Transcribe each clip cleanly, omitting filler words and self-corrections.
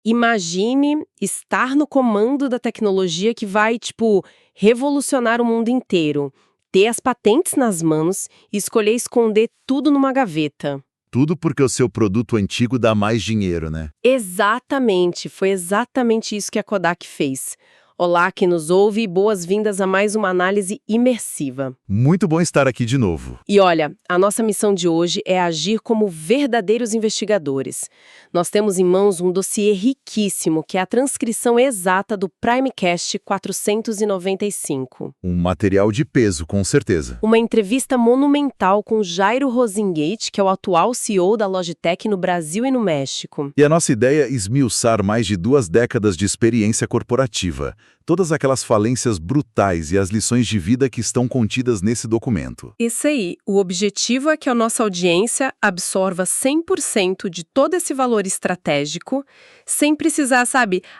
Imagine estar no comando da tecnologia que vai, tipo, revolucionar o mundo inteiro. Ter as patentes nas mãos e escolher esconder tudo numa gaveta. Tudo porque o seu produto antigo dá mais dinheiro, né? Exatamente, foi exatamente isso que a Kodak fez. Olá, que nos ouve e boas-vindas a mais uma análise imersiva. Muito bom estar aqui de novo. E olha, a nossa missão de hoje é agir como verdadeiros investigadores. Nós temos em mãos um dossiê riquíssimo, que é a transcrição exata do Primecast 495. Um material de peso, com certeza. Uma entrevista monumental com Jairo Rosengate, que é o atual CEO da Logitech no Brasil e no México. E a nossa ideia é esmiuçar mais de 2 décadas de experiência corporativa, todas aquelas falências brutais e as lições de vida que estão contidas nesse documento. Isso aí, o objetivo é que a nossa audiência absorva 100% de todo esse valor estratégico, sem precisar,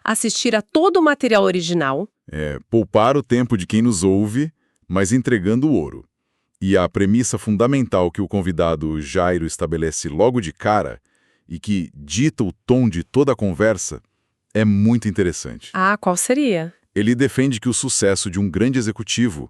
assistir a todo o material original. Poupar o tempo de quem nos ouve, mas entregando o ouro. E a premissa fundamental que o convidado Jairo estabelece logo de cara, e que dita o tom de toda a conversa, é muito interessante. Ah, qual seria? Ele defende que o sucesso de um grande executivo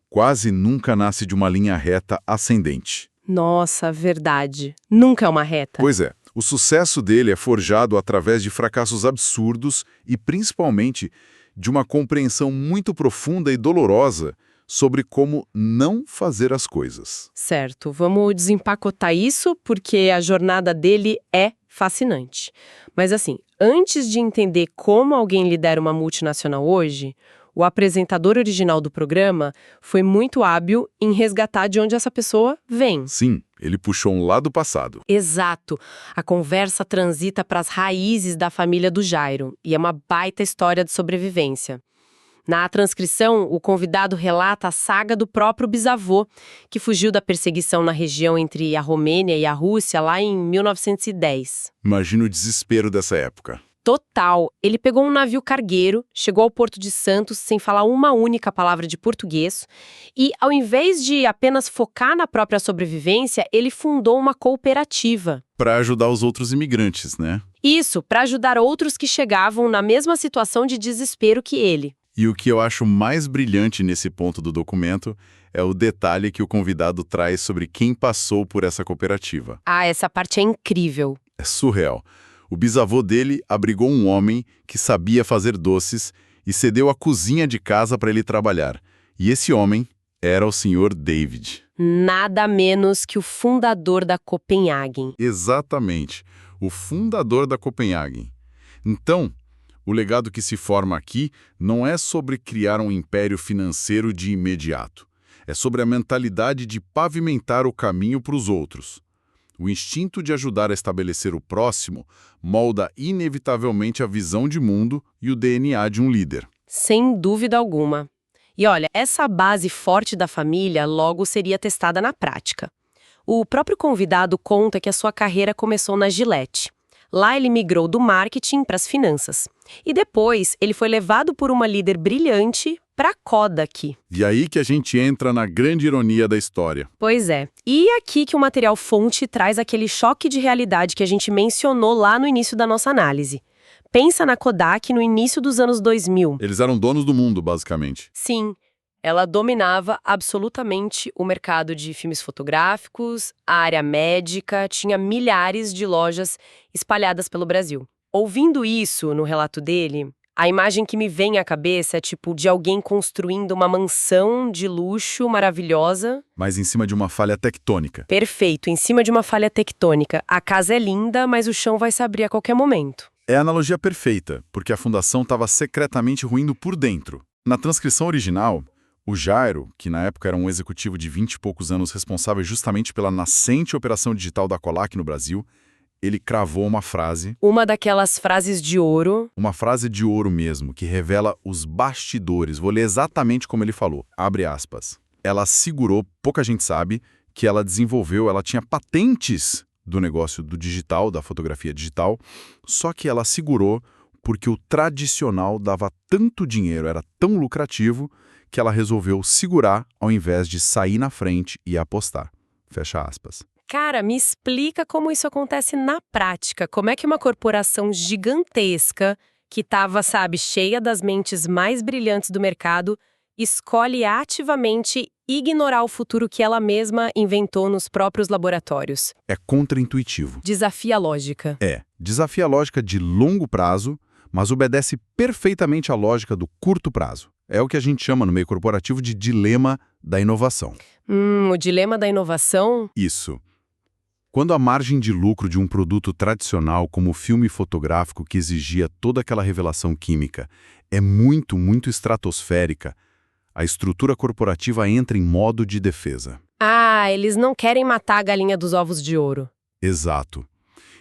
quase nunca nasce de uma linha reta ascendente. Nossa, verdade. Nunca é uma reta. Pois é, o sucesso dele é forjado através de fracassos absurdos e, principalmente, de uma compreensão muito profunda e dolorosa sobre como não fazer as coisas. Certo, vamos desempacotar isso porque a jornada dele é fascinante. Mas assim, antes de entender como alguém lidera uma multinacional hoje, o apresentador original do programa foi muito hábil em resgatar de onde essa pessoa vem. Sim, ele puxou um lado passado. Exato. A conversa transita para as raízes da família do Jairo, e é uma baita história de sobrevivência. Na transcrição, o convidado relata a saga do próprio bisavô, que fugiu da perseguição na região entre a Romênia e a Rússia lá em 1910. Imagina o desespero dessa época. Total. Ele pegou um navio cargueiro, chegou ao Porto de Santos sem falar uma única palavra de português e, ao invés de apenas focar na própria sobrevivência, ele fundou uma cooperativa. Para ajudar os outros imigrantes, né? Isso, para ajudar outros que chegavam na mesma situação de desespero que ele. E o que eu acho mais brilhante nesse ponto do documento é o detalhe que o convidado traz sobre quem passou por essa cooperativa. Ah, essa parte é incrível. É surreal. O bisavô dele abrigou um homem que sabia fazer doces e cedeu a cozinha de casa para ele trabalhar. E esse homem era o Sr. David. Nada menos que o fundador da Copenhagen. Exatamente, o fundador da Copenhagen. Então, o legado que se forma aqui não é sobre criar um império financeiro de imediato. É sobre a mentalidade de pavimentar o caminho para os outros. O instinto de ajudar a estabelecer o próximo molda inevitavelmente a visão de mundo e o DNA de um líder. Sem dúvida alguma. E olha, essa base forte da família logo seria testada na prática. O próprio convidado conta que a sua carreira começou na Gillette. Lá ele migrou do marketing para as finanças. E depois ele foi levado por uma líder brilhante para a Kodak. E aí que a gente entra na grande ironia da história. Pois é. E aqui que o material fonte traz aquele choque de realidade que a gente mencionou lá no início da nossa análise. Pensa na Kodak no início dos anos 2000. Eles eram donos do mundo, basicamente. Sim. Ela dominava absolutamente o mercado de filmes fotográficos, a área médica, tinha milhares de lojas espalhadas pelo Brasil. Ouvindo isso no relato dele, a imagem que me vem à cabeça é tipo de alguém construindo uma mansão de luxo maravilhosa. Mas em cima de uma falha tectônica. Perfeito, em cima de uma falha tectônica. A casa é linda, mas o chão vai se abrir a qualquer momento. É a analogia perfeita, porque a fundação estava secretamente ruindo por dentro. Na transcrição original, o Jairo, que na época era um executivo de 20 e poucos anos responsável justamente pela nascente operação digital da Kodak no Brasil, ele cravou uma frase. Uma daquelas frases de ouro. Uma frase de ouro mesmo, que revela os bastidores. Vou ler exatamente como ele falou. Abre aspas. Ela segurou, pouca gente sabe, que ela desenvolveu, ela tinha patentes do negócio do digital, da fotografia digital, só que ela segurou porque o tradicional dava tanto dinheiro, era tão lucrativo, que ela resolveu segurar ao invés de sair na frente e apostar. Fecha aspas. Cara, me explica como isso acontece na prática. Como é que uma corporação gigantesca, que estava, sabe, cheia das mentes mais brilhantes do mercado, escolhe ativamente ignorar o futuro que ela mesma inventou nos próprios laboratórios? É contraintuitivo. Desafia a lógica. Desafia a lógica de longo prazo, mas obedece perfeitamente à lógica do curto prazo. É o que a gente chama no meio corporativo de dilema da inovação. O dilema da inovação? Isso. Quando a margem de lucro de um produto tradicional, como o filme fotográfico que exigia toda aquela revelação química, é muito, muito estratosférica, a estrutura corporativa entra em modo de defesa. Ah, eles não querem matar a galinha dos ovos de ouro. Exato.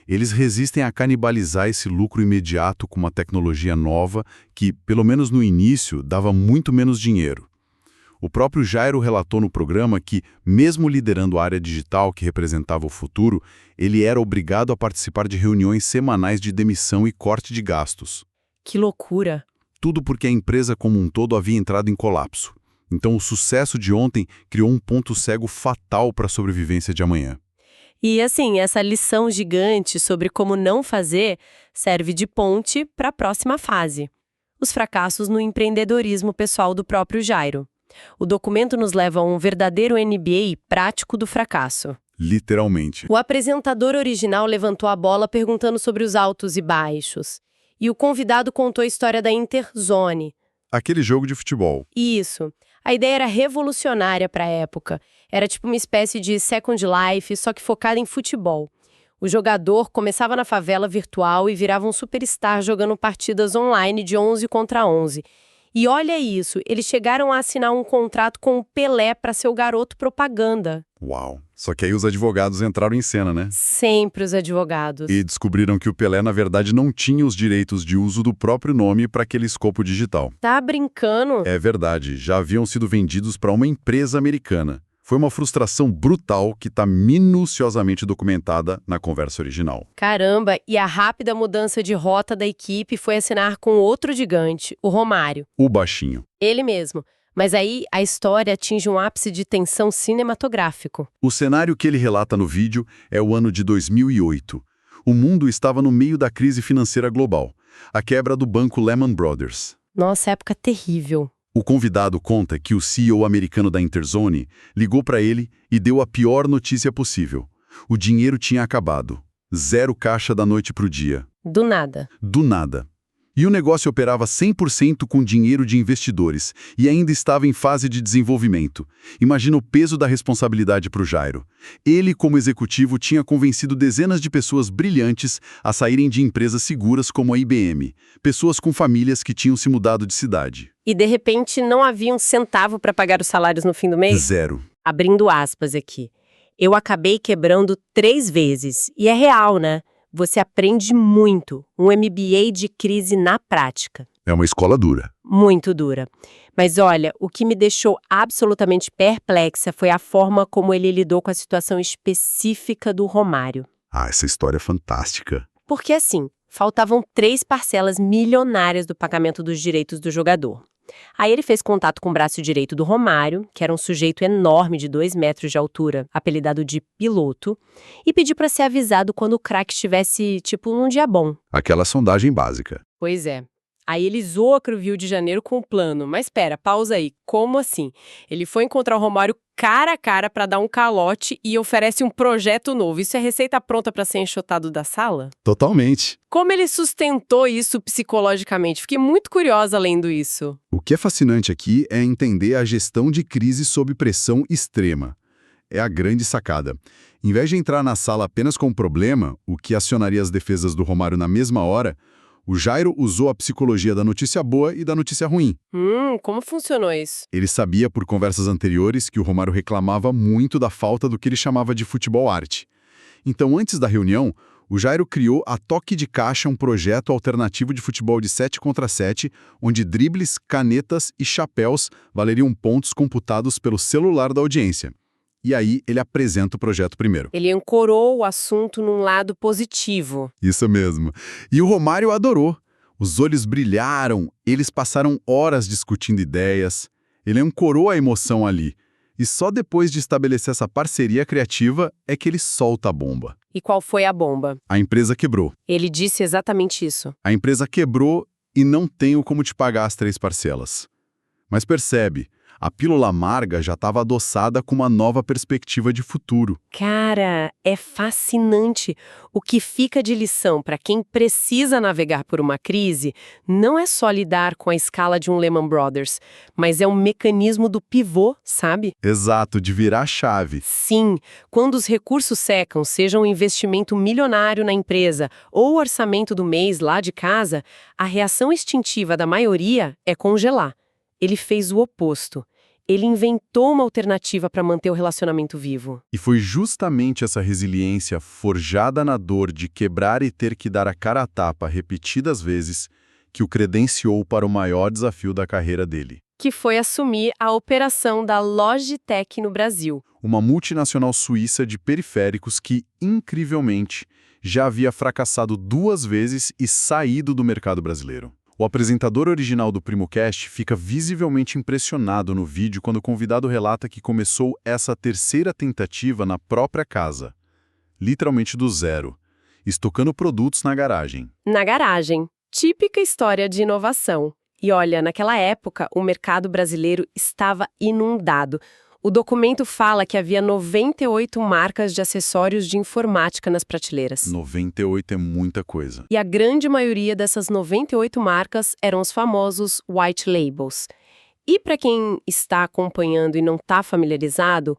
Eles resistem a canibalizar esse lucro imediato com uma tecnologia nova que, pelo menos no início, dava muito menos dinheiro. O próprio Jairo relatou no programa que, mesmo liderando a área digital que representava o futuro, ele era obrigado a participar de reuniões semanais de demissão e corte de gastos. Que loucura! Tudo porque a empresa como um todo havia entrado em colapso. Então o sucesso de ontem criou um ponto cego fatal para a sobrevivência de amanhã. E assim, essa lição gigante sobre como não fazer serve de ponte para a próxima fase: os fracassos no empreendedorismo pessoal do próprio Jairo. O documento nos leva a um verdadeiro MBA prático do fracasso. Literalmente. O apresentador original levantou a bola perguntando sobre os altos e baixos. E o convidado contou a história da Interzone. Aquele jogo de futebol. Isso. A ideia era revolucionária para a época. Era tipo uma espécie de Second Life, só que focada em futebol. O jogador começava na favela virtual e virava um superstar jogando partidas online de 11 contra 11. E olha isso, eles chegaram a assinar um contrato com o Pelé para ser o garoto propaganda. Uau! Só que aí os advogados entraram em cena, né? Sempre os advogados. E descobriram que o Pelé, na verdade, não tinha os direitos de uso do próprio nome para aquele escopo digital. Tá brincando? É verdade, já haviam sido vendidos para uma empresa americana. Foi uma frustração brutal que está minuciosamente documentada na conversa original. Caramba, e a rápida mudança de rota da equipe foi assinar com outro gigante, o Romário. O baixinho. Ele mesmo. Mas aí a história atinge um ápice de tensão cinematográfico. O cenário que ele relata no vídeo é o ano de 2008. O mundo estava no meio da crise financeira global, a quebra do banco Lehman Brothers. Nossa, época terrível. O convidado conta que o CEO americano da Interzone ligou para ele e deu a pior notícia possível. O dinheiro tinha acabado. 0 caixa da noite para o dia. Do nada. Do nada. E o negócio operava 100% com dinheiro de investidores e ainda estava em fase de desenvolvimento. Imagina o peso da responsabilidade para o Jairo. Ele, como executivo, tinha convencido dezenas de pessoas brilhantes a saírem de empresas seguras como a IBM, pessoas com famílias que tinham se mudado de cidade. E de repente não havia um centavo para pagar os salários no fim do mês? 0. Abrindo aspas aqui. Eu acabei quebrando 3 vezes. E é real, né? Você aprende muito. Um MBA de crise na prática. É uma escola dura. Muito dura. Mas olha, o que me deixou absolutamente perplexa foi a forma como ele lidou com a situação específica do Romário. Ah, essa história é fantástica. Porque assim, faltavam 3 parcelas milionárias do pagamento dos direitos do jogador. Aí ele fez contato com o braço direito do Romário, que era um sujeito enorme de 2 metros de altura, apelidado de Piloto, e pediu para ser avisado quando o craque estivesse, tipo, num dia bom. Aquela sondagem básica. Pois é. Aí ele zoa o Rio de Janeiro com o plano. Mas espera, pausa aí. Como assim? Ele foi encontrar o Romário cara a cara para dar um calote e oferece um projeto novo. Isso é receita pronta para ser enxotado da sala? Totalmente. Como ele sustentou isso psicologicamente? Fiquei muito curiosa lendo isso. O que é fascinante aqui é entender a gestão de crise sob pressão extrema. É a grande sacada. Em vez de entrar na sala apenas com o problema, o que acionaria as defesas do Romário na mesma hora, o Jairo usou a psicologia da notícia boa e da notícia ruim. Como funcionou isso? Ele sabia por conversas anteriores que o Romário reclamava muito da falta do que ele chamava de futebol arte. Então, antes da reunião, o Jairo criou a Toque de Caixa, um projeto alternativo de futebol de 7 contra 7, onde dribles, canetas e chapéus valeriam pontos computados pelo celular da audiência. E aí ele apresenta o projeto primeiro. Ele ancorou o assunto num lado positivo. Isso mesmo. E o Romário adorou. Os olhos brilharam, eles passaram horas discutindo ideias. Ele ancorou a emoção ali. E só depois de estabelecer essa parceria criativa é que ele solta a bomba. E qual foi a bomba? A empresa quebrou. Ele disse exatamente isso. A empresa quebrou e não tenho como te pagar as 3 parcelas. Mas percebe, a pílula amarga já estava adoçada com uma nova perspectiva de futuro. Cara, é fascinante. O que fica de lição para quem precisa navegar por uma crise não é só lidar com a escala de um Lehman Brothers, mas é um mecanismo do pivô, sabe? Exato, de virar a chave. Sim, quando os recursos secam, seja um investimento milionário na empresa ou o orçamento do mês lá de casa, a reação instintiva da maioria é congelar. Ele fez o oposto. Ele inventou uma alternativa para manter o relacionamento vivo. E foi justamente essa resiliência forjada na dor de quebrar e ter que dar a cara a tapa repetidas vezes que o credenciou para o maior desafio da carreira dele. Que foi assumir a operação da Logitech no Brasil. Uma multinacional suíça de periféricos que, incrivelmente, já havia fracassado 2 vezes e saído do mercado brasileiro. O apresentador original do PrimoCast fica visivelmente impressionado no vídeo quando o convidado relata que começou essa 3ª tentativa na própria casa, literalmente do zero, estocando produtos na garagem. Na garagem. Típica história de inovação. E olha, naquela época, o mercado brasileiro estava inundado. O documento fala que havia 98 marcas de acessórios de informática nas prateleiras. 98 é muita coisa. E a grande maioria dessas 98 marcas eram os famosos white labels. E para quem está acompanhando e não está familiarizado,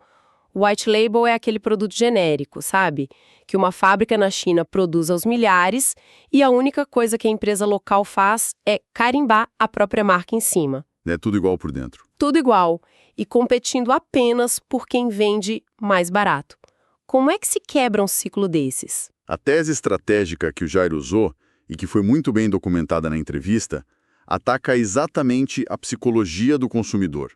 o white label é aquele produto genérico, sabe? Que uma fábrica na China produz aos milhares e a única coisa que a empresa local faz é carimbar a própria marca em cima. É tudo igual por dentro. Tudo igual. E competindo apenas por quem vende mais barato. Como é que se quebra um ciclo desses? A tese estratégica que o Jairo usou, e que foi muito bem documentada na entrevista, ataca exatamente a psicologia do consumidor.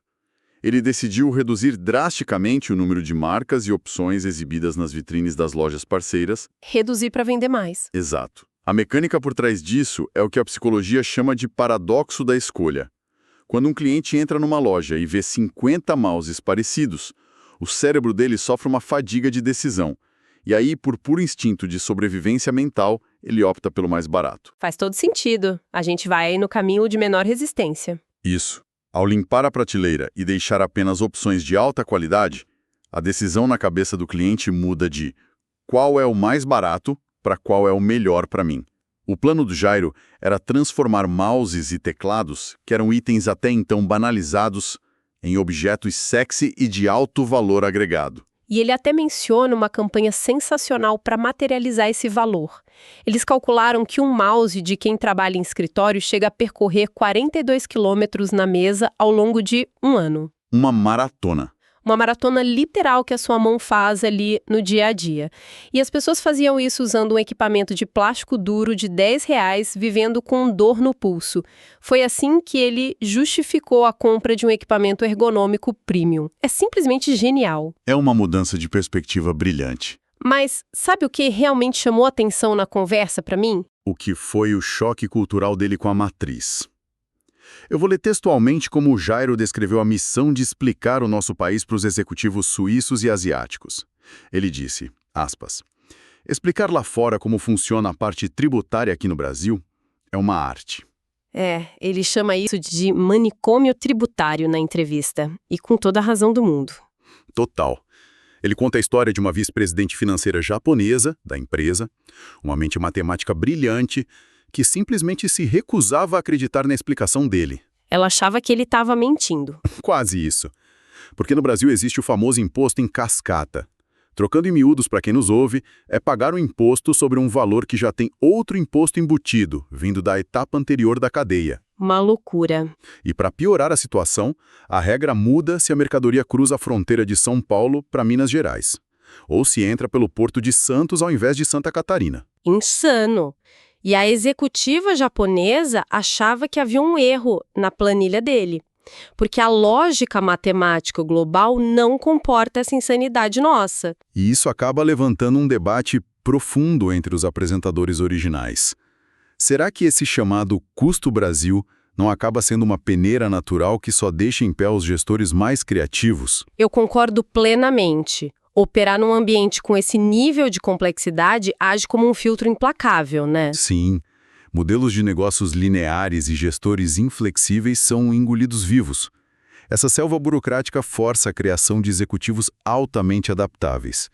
Ele decidiu reduzir drasticamente o número de marcas e opções exibidas nas vitrines das lojas parceiras. Reduzir para vender mais. Exato. A mecânica por trás disso é o que a psicologia chama de paradoxo da escolha. Quando um cliente entra numa loja e vê 50 mouses parecidos, o cérebro dele sofre uma fadiga de decisão. E aí, por puro instinto de sobrevivência mental, ele opta pelo mais barato. Faz todo sentido. A gente vai no caminho de menor resistência. Isso. Ao limpar a prateleira e deixar apenas opções de alta qualidade, a decisão na cabeça do cliente muda de qual é o mais barato para qual é o melhor para mim. O plano do Jairo era transformar mouses e teclados, que eram itens até então banalizados, em objetos sexy e de alto valor agregado. E ele até menciona uma campanha sensacional para materializar esse valor. Eles calcularam que um mouse de quem trabalha em escritório chega a percorrer 42 quilômetros na mesa ao longo de um ano. Uma maratona. Uma maratona literal que a sua mão faz ali no dia a dia. E as pessoas faziam isso usando um equipamento de plástico duro de R$10, vivendo com dor no pulso. Foi assim que ele justificou a compra de um equipamento ergonômico premium. É simplesmente genial. É uma mudança de perspectiva brilhante. Mas sabe o que realmente chamou atenção na conversa para mim? O que foi o choque cultural dele com a matriz. Eu vou ler textualmente como o Jairo descreveu a missão de explicar o nosso país para os executivos suíços e asiáticos. Ele disse, aspas, explicar lá fora como funciona a parte tributária aqui no Brasil é uma arte. Ele chama isso de manicômio tributário na entrevista, e com toda a razão do mundo. Total. Ele conta a história de uma vice-presidente financeira japonesa, da empresa, uma mente matemática brilhante, que simplesmente se recusava a acreditar na explicação dele. Ela achava que ele estava mentindo. Quase isso. Porque no Brasil existe o famoso imposto em cascata. Trocando em miúdos para quem nos ouve, é pagar um imposto sobre um valor que já tem outro imposto embutido, vindo da etapa anterior da cadeia. Uma loucura. E para piorar a situação, a regra muda se a mercadoria cruza a fronteira de São Paulo para Minas Gerais. Ou se entra pelo Porto de Santos ao invés de Santa Catarina. Insano! E a executiva japonesa achava que havia um erro na planilha dele, porque a lógica matemática global não comporta essa insanidade nossa. E isso acaba levantando um debate profundo entre os apresentadores originais. Será que esse chamado custo Brasil Não acaba sendo uma peneira natural que só deixa em pé os gestores mais criativos? Eu concordo plenamente. Operar num ambiente com esse nível de complexidade age como um filtro implacável, né? Sim. Modelos de negócios lineares e gestores inflexíveis são engolidos vivos. Essa selva burocrática força a criação de executivos altamente adaptáveis.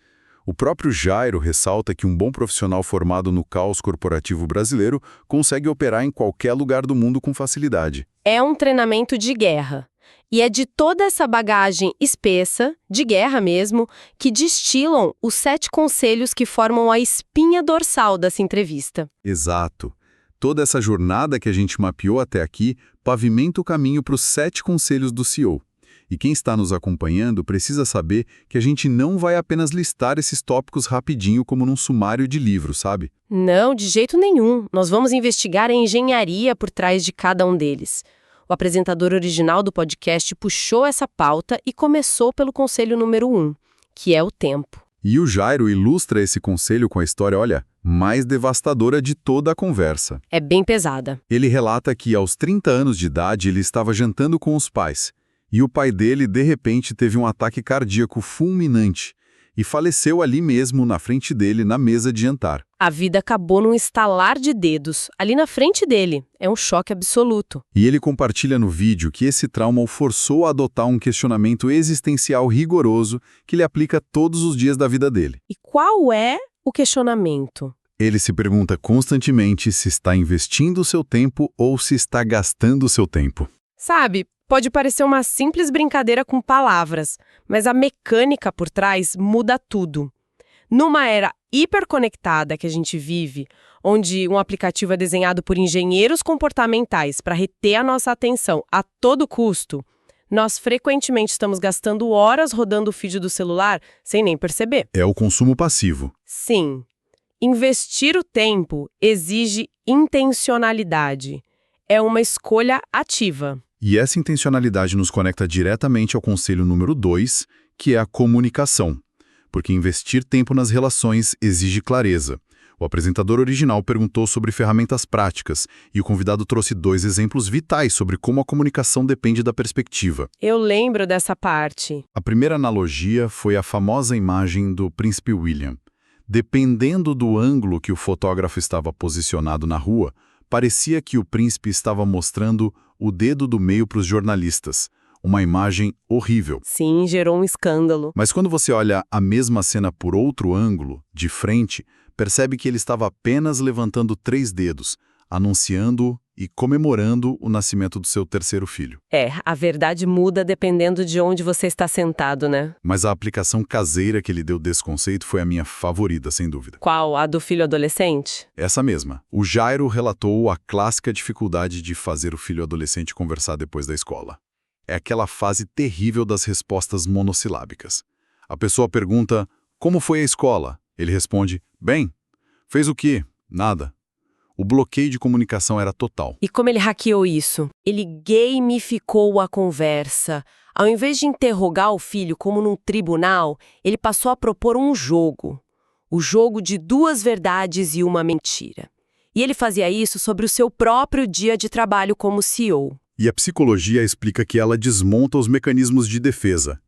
O próprio Jairo ressalta que um bom profissional formado no caos corporativo brasileiro consegue operar em qualquer lugar do mundo com facilidade. É um treinamento de guerra. E é de toda essa bagagem espessa, de guerra mesmo, que destilam os 7 conselhos que formam a espinha dorsal dessa entrevista. Exato. Toda essa jornada que a gente mapeou até aqui pavimenta o caminho para os 7 conselhos do CEO. E quem está nos acompanhando precisa saber que a gente não vai apenas listar esses tópicos rapidinho como num sumário de livro, sabe? Não, de jeito nenhum. Nós vamos investigar a engenharia por trás de cada um deles. O apresentador original do podcast puxou essa pauta e começou pelo conselho número 1, que é o tempo. E o Jairo ilustra esse conselho com a história, olha, mais devastadora de toda a conversa. É bem pesada. Ele relata que aos 30 anos de idade ele estava jantando com os pais. E o pai dele, de repente, teve um ataque cardíaco fulminante e faleceu ali mesmo, na frente dele, na mesa de jantar. A vida acabou num estalar de dedos, ali na frente dele. É um choque absoluto. E ele compartilha no vídeo que esse trauma o forçou a adotar um questionamento existencial rigoroso que ele aplica todos os dias da vida dele. E qual é o questionamento? Ele se pergunta constantemente se está investindo o seu tempo ou se está gastando o seu tempo. Sabe, pode parecer uma simples brincadeira com palavras, mas a mecânica por trás muda tudo. Numa era hiperconectada que a gente vive, onde um aplicativo é desenhado por engenheiros comportamentais para reter a nossa atenção a todo custo, nós frequentemente estamos gastando horas rodando o feed do celular sem nem perceber. É o consumo passivo. Sim. Investir o tempo exige intencionalidade. É uma escolha ativa. E essa intencionalidade nos conecta diretamente ao conselho número 2, que é a comunicação. Porque investir tempo nas relações exige clareza. O apresentador original perguntou sobre ferramentas práticas e o convidado trouxe 2 exemplos vitais sobre como a comunicação depende da perspectiva. Eu lembro dessa parte. A primeira analogia foi a famosa imagem do príncipe William. Dependendo do ângulo que o fotógrafo estava posicionado na rua, parecia que o príncipe estava mostrando o dedo do meio para os jornalistas. Uma imagem horrível. Sim, gerou um escândalo. Mas quando você olha a mesma cena por outro ângulo, de frente, percebe que ele estava apenas levantando 3 dedos, anunciando e comemorando o nascimento do seu 3º filho. A verdade muda dependendo de onde você está sentado, né? Mas a aplicação caseira que ele deu desse conceito foi a minha favorita, sem dúvida. Qual? A do filho adolescente? Essa mesma. O Jairo relatou a clássica dificuldade de fazer o filho adolescente conversar depois da escola. É aquela fase terrível das respostas monossilábicas. A pessoa pergunta, como foi a escola? Ele responde, bem. Fez o quê? Nada. O bloqueio de comunicação era total. E como ele hackeou isso? Ele gamificou a conversa. Ao invés de interrogar o filho como num tribunal, ele passou a propor um jogo. O jogo de 2 verdades e uma mentira. E ele fazia isso sobre o seu próprio dia de trabalho como CEO. E a psicologia explica que ela desmonta os mecanismos de defesa.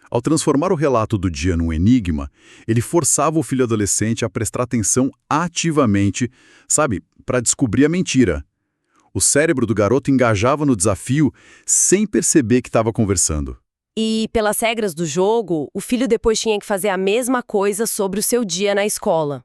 Ao transformar o relato do dia num enigma, ele forçava o filho adolescente a prestar atenção ativamente, sabe, para descobrir a mentira. O cérebro do garoto engajava no desafio sem perceber que estava conversando. E, pelas regras do jogo, o filho depois tinha que fazer a mesma coisa sobre o seu dia na escola.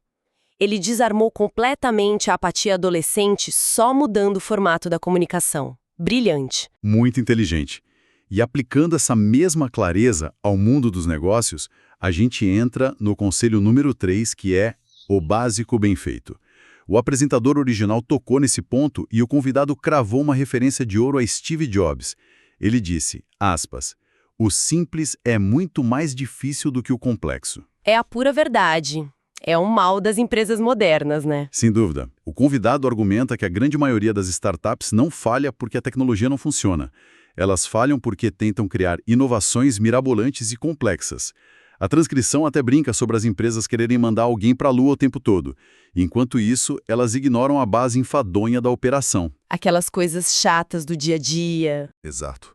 Ele desarmou completamente a apatia adolescente só mudando o formato da comunicação. Brilhante. Muito inteligente. E aplicando essa mesma clareza ao mundo dos negócios, a gente entra no conselho número 3, que é o básico bem feito. O apresentador original tocou nesse ponto e o convidado cravou uma referência de ouro a Steve Jobs. Ele disse, aspas, o simples é muito mais difícil do que o complexo. É a pura verdade. É um mal das empresas modernas, né? Sem dúvida. O convidado argumenta que a grande maioria das startups não falha porque a tecnologia não funciona. Elas falham porque tentam criar inovações mirabolantes e complexas. A transcrição até brinca sobre as empresas quererem mandar alguém para a Lua o tempo todo. Enquanto isso, elas ignoram a base enfadonha da operação. Aquelas coisas chatas do dia a dia. Exato.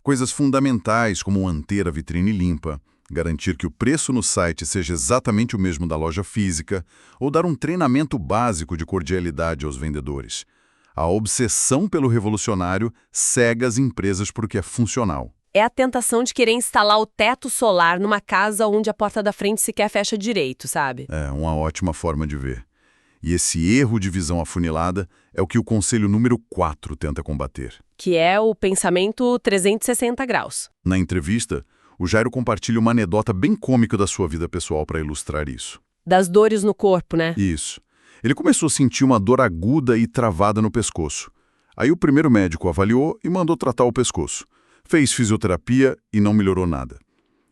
Coisas fundamentais como manter a vitrine limpa, garantir que o preço no site seja exatamente o mesmo da loja física, ou dar um treinamento básico de cordialidade aos vendedores. A obsessão pelo revolucionário cega as empresas porque é funcional. É a tentação de querer instalar o teto solar numa casa onde a porta da frente sequer fecha direito, sabe? É uma ótima forma de ver. E esse erro de visão afunilada é o que o conselho número 4 tenta combater. Que é o pensamento 360 graus. Na entrevista, o Jairo compartilha uma anedota bem cômica da sua vida pessoal para ilustrar isso. Das dores no corpo, né? Isso. Ele começou a sentir uma dor aguda e travada no pescoço. Aí o primeiro médico avaliou e mandou tratar o pescoço. Fez fisioterapia e não melhorou nada.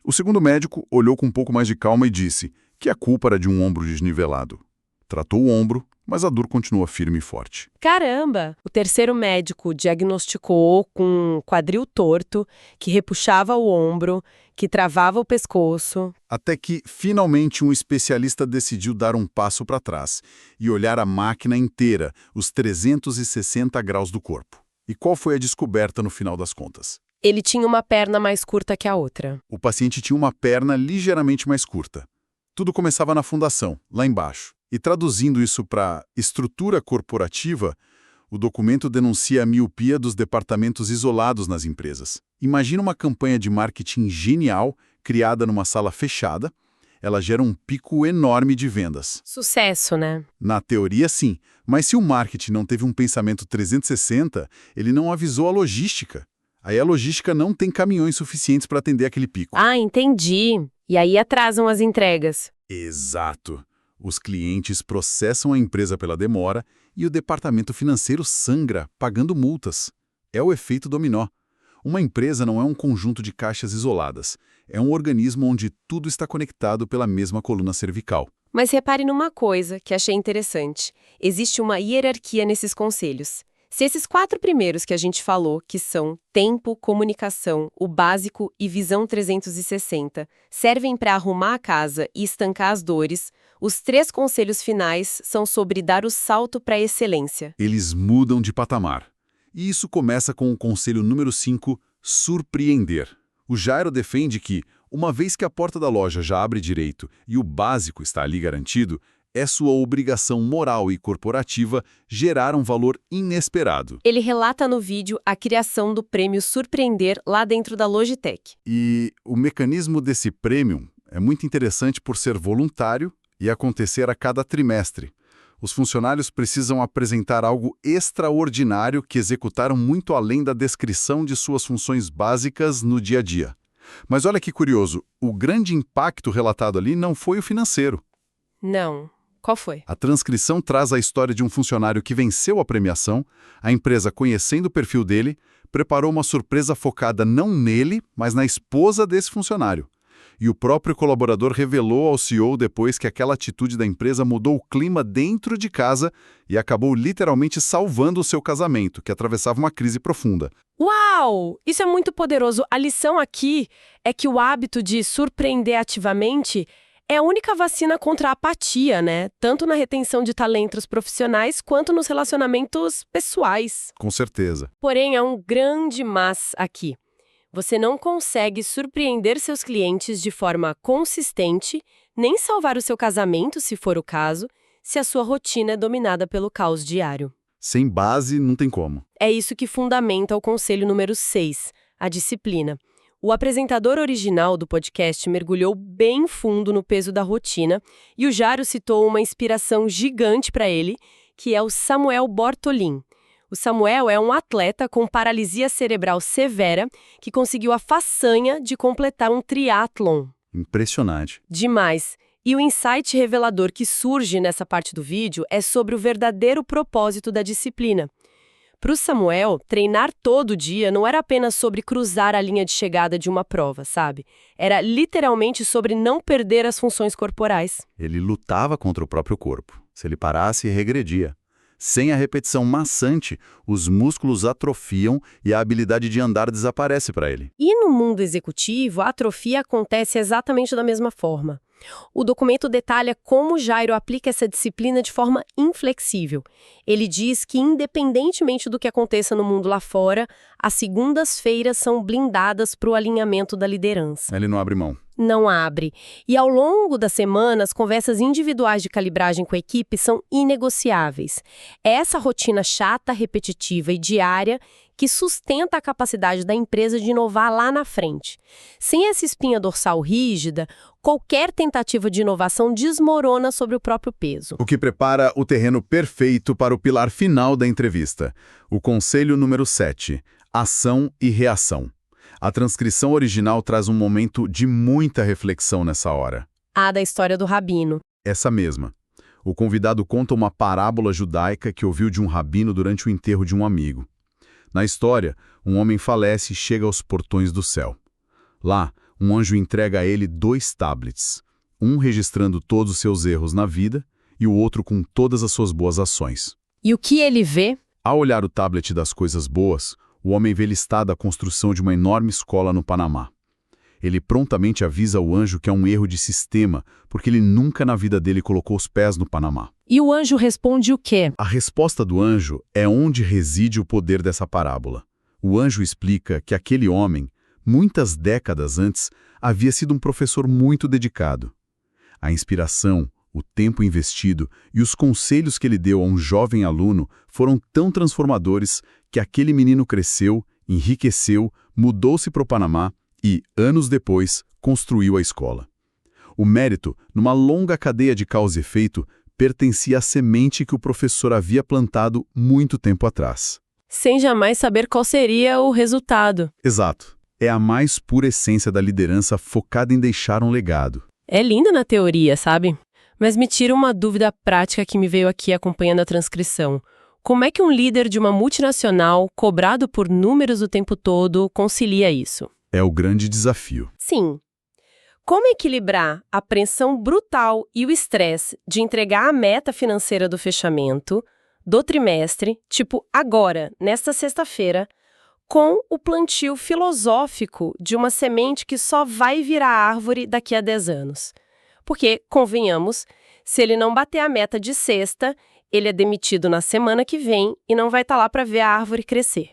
O segundo médico olhou com um pouco mais de calma e disse que a culpa era de um ombro desnivelado. Tratou o ombro, mas a dor continua firme e forte. Caramba! O terceiro médico diagnosticou com um quadril torto, que repuxava o ombro, que travava o pescoço. Até que, finalmente, um especialista decidiu dar um passo para trás e olhar a máquina inteira, os 360 graus do corpo. E qual foi a descoberta no final das contas? Ele tinha uma perna mais curta que a outra. O paciente tinha uma perna ligeiramente mais curta. Tudo começava na fundação, lá embaixo. E traduzindo isso para estrutura corporativa, o documento denuncia a miopia dos departamentos isolados nas empresas. Imagina uma campanha de marketing genial, criada numa sala fechada. Ela gera um pico enorme de vendas. Sucesso, né? Na teoria, sim. Mas se o marketing não teve um pensamento 360, ele não avisou a logística. Aí a logística não tem caminhões suficientes para atender aquele pico. Ah, entendi. E aí atrasam as entregas. Exato. Os clientes processam a empresa pela demora e o departamento financeiro sangra, pagando multas. É o efeito dominó. Uma empresa não é um conjunto de caixas isoladas. É um organismo onde tudo está conectado pela mesma coluna cervical. Mas repare numa coisa que achei interessante. Existe uma hierarquia nesses conselhos. Se esses 4 primeiros que a gente falou, que são tempo, comunicação, o básico e visão 360, servem para arrumar a casa e estancar as dores, os 3 conselhos finais são sobre dar o salto para a excelência. Eles mudam de patamar. E isso começa com o conselho número 5, surpreender. O Jairo defende que, uma vez que a porta da loja já abre direito e o básico está ali garantido, é sua obrigação moral e corporativa gerar um valor inesperado. Ele relata no vídeo a criação do prêmio Surpreender lá dentro da Logitech. E o mecanismo desse prêmio é muito interessante por ser voluntário e acontecer a cada trimestre. Os funcionários precisam apresentar algo extraordinário que executaram muito além da descrição de suas funções básicas no dia a dia. Mas olha que curioso, o grande impacto relatado ali não foi o financeiro. Não. Qual foi? A transcrição traz a história de um funcionário que venceu a premiação, a empresa, conhecendo o perfil dele, preparou uma surpresa focada não nele, mas na esposa desse funcionário. E o próprio colaborador revelou ao CEO depois que aquela atitude da empresa mudou o clima dentro de casa e acabou literalmente salvando o seu casamento, que atravessava uma crise profunda. Uau! Isso é muito poderoso. A lição aqui é que o hábito de surpreender ativamente é a única vacina contra a apatia, né? Tanto na retenção de talentos profissionais quanto nos relacionamentos pessoais. Com certeza. Porém, há um grande mas aqui. Você não consegue surpreender seus clientes de forma consistente, nem salvar o seu casamento, se for o caso, se a sua rotina é dominada pelo caos diário. Sem base, não tem como. É isso que fundamenta o conselho número 6, a disciplina. O apresentador original do podcast mergulhou bem fundo no peso da rotina e o Jairo citou uma inspiração gigante para ele, que é o Samuel Bortolin. O Samuel é um atleta com paralisia cerebral severa que conseguiu a façanha de completar um triatlon. Impressionante. Demais. E o insight revelador que surge nessa parte do vídeo é sobre o verdadeiro propósito da disciplina. Para o Samuel, treinar todo dia não era apenas sobre cruzar a linha de chegada de uma prova, sabe? Era literalmente sobre não perder as funções corporais. Ele lutava contra o próprio corpo. Se ele parasse, regredia. Sem a repetição maçante, os músculos atrofiam e a habilidade de andar desaparece para ele. E no mundo executivo, a atrofia acontece exatamente da mesma forma. O documento detalha como Jairo aplica essa disciplina de forma inflexível. Ele diz que, independentemente do que aconteça no mundo lá fora, as segundas-feiras são blindadas para o alinhamento da liderança. Ele não abre mão. Não abre. E ao longo das semanas, conversas individuais de calibragem com a equipe são inegociáveis. É essa rotina chata, repetitiva e diária que sustenta a capacidade da empresa de inovar lá na frente. Sem essa espinha dorsal rígida, qualquer tentativa de inovação desmorona sobre o próprio peso. O que prepara o terreno perfeito para o pilar final da entrevista. O conselho número 7. Ação e reação. A transcrição original traz um momento de muita reflexão nessa hora. A da história do rabino. Essa mesma. O convidado conta uma parábola judaica que ouviu de um rabino durante o enterro de um amigo. Na história, um homem falece e chega aos portões do céu. Lá, um anjo entrega a ele 2 tablets, um registrando todos os seus erros na vida e o outro com todas as suas boas ações. E o que ele vê? Ao olhar o tablet das coisas boas, o homem vê listada a construção de uma enorme escola no Panamá. Ele prontamente avisa o anjo que é um erro de sistema, porque ele nunca na vida dele colocou os pés no Panamá. E o anjo responde o quê? A resposta do anjo é onde reside o poder dessa parábola. O anjo explica que aquele homem, muitas décadas antes, havia sido um professor muito dedicado. A inspiração, o tempo investido e os conselhos que ele deu a um jovem aluno foram tão transformadores que aquele menino cresceu, enriqueceu, mudou-se para o Panamá e, anos depois, construiu a escola. O mérito, numa longa cadeia de causa e efeito, pertencia à semente que o professor havia plantado muito tempo atrás. Sem jamais saber qual seria o resultado. Exato. É a mais pura essência da liderança focada em deixar um legado. É linda na teoria, sabe? Mas me tira uma dúvida prática que me veio aqui acompanhando a transcrição. Como é que um líder de uma multinacional, cobrado por números o tempo todo, concilia isso? É o grande desafio. Sim. Como equilibrar a pressão brutal e o estresse de entregar a meta financeira do fechamento, do trimestre, tipo agora, nesta sexta-feira, com o plantio filosófico de uma semente que só vai virar árvore daqui a 10 anos? Porque, convenhamos, se ele não bater a meta de sexta, ele é demitido na semana que vem e não vai estar lá para ver a árvore crescer.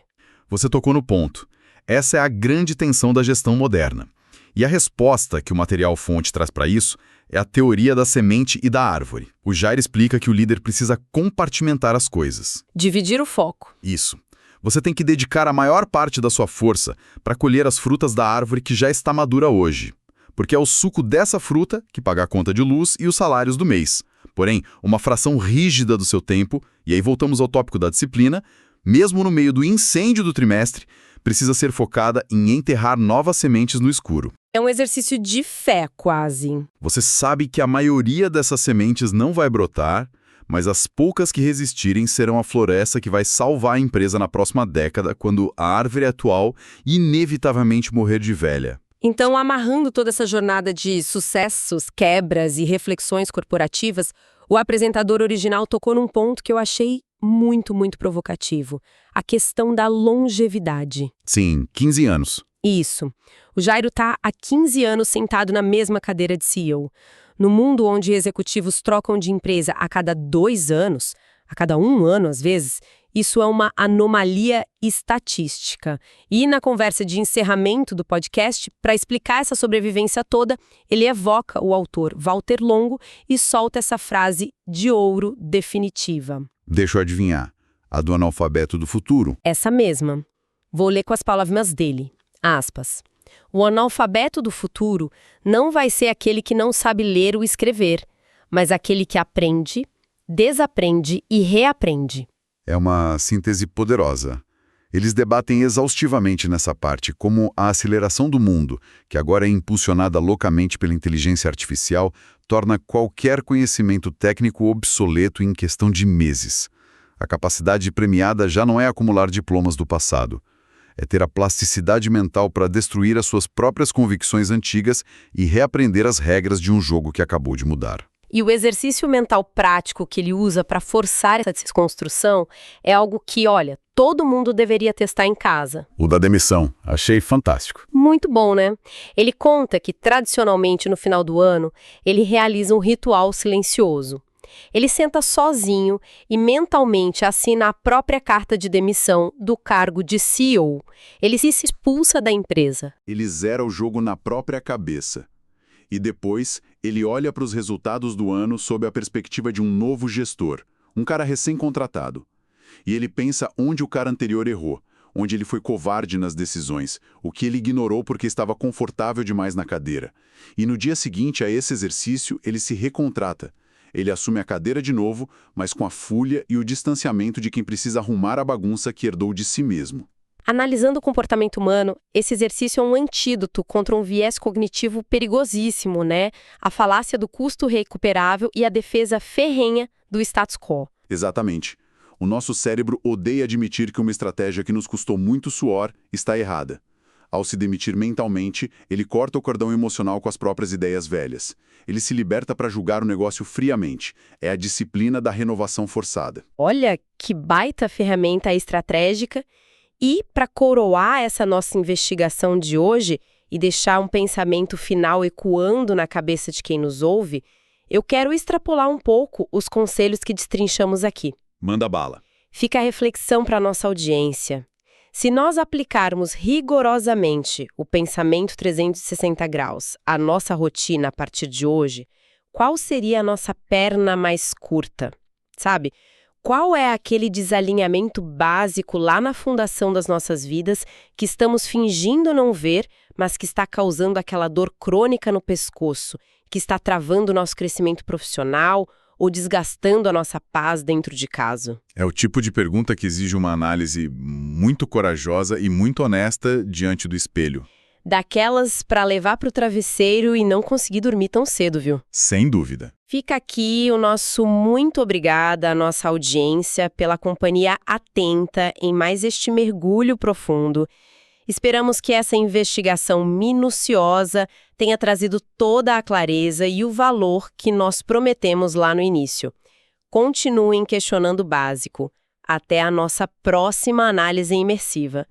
Você tocou no ponto. Essa é a grande tensão da gestão moderna. E a resposta que o material-fonte traz para isso é a teoria da semente e da árvore. O Jairo explica que o líder precisa compartimentar as coisas. Dividir o foco. Isso. Você tem que dedicar a maior parte da sua força para colher as frutas da árvore que já está madura hoje. Porque é o suco dessa fruta que paga a conta de luz e os salários do mês. Porém, uma fração rígida do seu tempo, e aí voltamos ao tópico da disciplina, mesmo no meio do incêndio do trimestre, precisa ser focada em enterrar novas sementes no escuro. É um exercício de fé, quase. Você sabe que a maioria dessas sementes não vai brotar, mas as poucas que resistirem serão a floresta que vai salvar a empresa na próxima década, quando a árvore atual inevitavelmente morrer de velha. Então, amarrando toda essa jornada de sucessos, quebras e reflexões corporativas, o apresentador original tocou num ponto que eu achei muito, muito provocativo. A questão da longevidade. Sim, 15 anos. Isso. O Jairo está há 15 anos sentado na mesma cadeira de CEO. No mundo onde executivos trocam de empresa a cada 2 anos, a cada 1 ano às vezes, isso é uma anomalia estatística. E na conversa de encerramento do podcast, para explicar essa sobrevivência toda, ele evoca o autor Walter Longo e solta essa frase de ouro definitiva. Deixa eu adivinhar. A do analfabeto do futuro. Essa mesma. Vou ler com as palavras dele. Aspas. O analfabeto do futuro não vai ser aquele que não sabe ler ou escrever, mas aquele que aprende, desaprende e reaprende. É uma síntese poderosa. Eles debatem exaustivamente nessa parte como a aceleração do mundo, que agora é impulsionada loucamente pela inteligência artificial, torna qualquer conhecimento técnico obsoleto em questão de meses. A capacidade premiada já não é acumular diplomas do passado. É ter a plasticidade mental para destruir as suas próprias convicções antigas e reaprender as regras de um jogo que acabou de mudar. E o exercício mental prático que ele usa para forçar essa desconstrução é algo que, olha, todo mundo deveria testar em casa. O da demissão. Achei fantástico. Muito bom, né? Ele conta que, tradicionalmente, no final do ano, ele realiza um ritual silencioso. Ele senta sozinho e mentalmente assina a própria carta de demissão do cargo de CEO. Ele se expulsa da empresa. Ele zera o jogo na própria cabeça. E depois, ele olha para os resultados do ano sob a perspectiva de um novo gestor, um cara recém-contratado. E ele pensa onde o cara anterior errou, onde ele foi covarde nas decisões, o que ele ignorou porque estava confortável demais na cadeira. E no dia seguinte a esse exercício, ele se recontrata. Ele assume a cadeira de novo, mas com a fúria e o distanciamento de quem precisa arrumar a bagunça que herdou de si mesmo. Analisando o comportamento humano, esse exercício é um antídoto contra um viés cognitivo perigosíssimo, né? A falácia do custo recuperável e a defesa ferrenha do status quo. Exatamente. O nosso cérebro odeia admitir que uma estratégia que nos custou muito suor está errada. Ao se demitir mentalmente, ele corta o cordão emocional com as próprias ideias velhas. Ele se liberta para julgar o negócio friamente. É a disciplina da renovação forçada. Olha que baita ferramenta estratégica. E, para coroar essa nossa investigação de hoje e deixar um pensamento final ecoando na cabeça de quem nos ouve, eu quero extrapolar um pouco os conselhos que destrinchamos aqui. Manda bala. Fica a reflexão para a nossa audiência. Se nós aplicarmos rigorosamente o pensamento 360 graus à nossa rotina a partir de hoje, qual seria a nossa perna mais curta? Sabe? Qual é aquele desalinhamento básico lá na fundação das nossas vidas que estamos fingindo não ver, mas que está causando aquela dor crônica no pescoço, que está travando o nosso crescimento profissional ou desgastando a nossa paz dentro de casa? É o tipo de pergunta que exige uma análise muito corajosa e muito honesta diante do espelho. Daquelas para levar para o travesseiro e não conseguir dormir tão cedo, viu? Sem dúvida. Fica aqui o nosso muito obrigada à nossa audiência pela companhia atenta em mais este mergulho profundo. Esperamos que essa investigação minuciosa tenha trazido toda a clareza e o valor que nós prometemos lá no início. Continuem questionando o básico. Até a nossa próxima análise imersiva.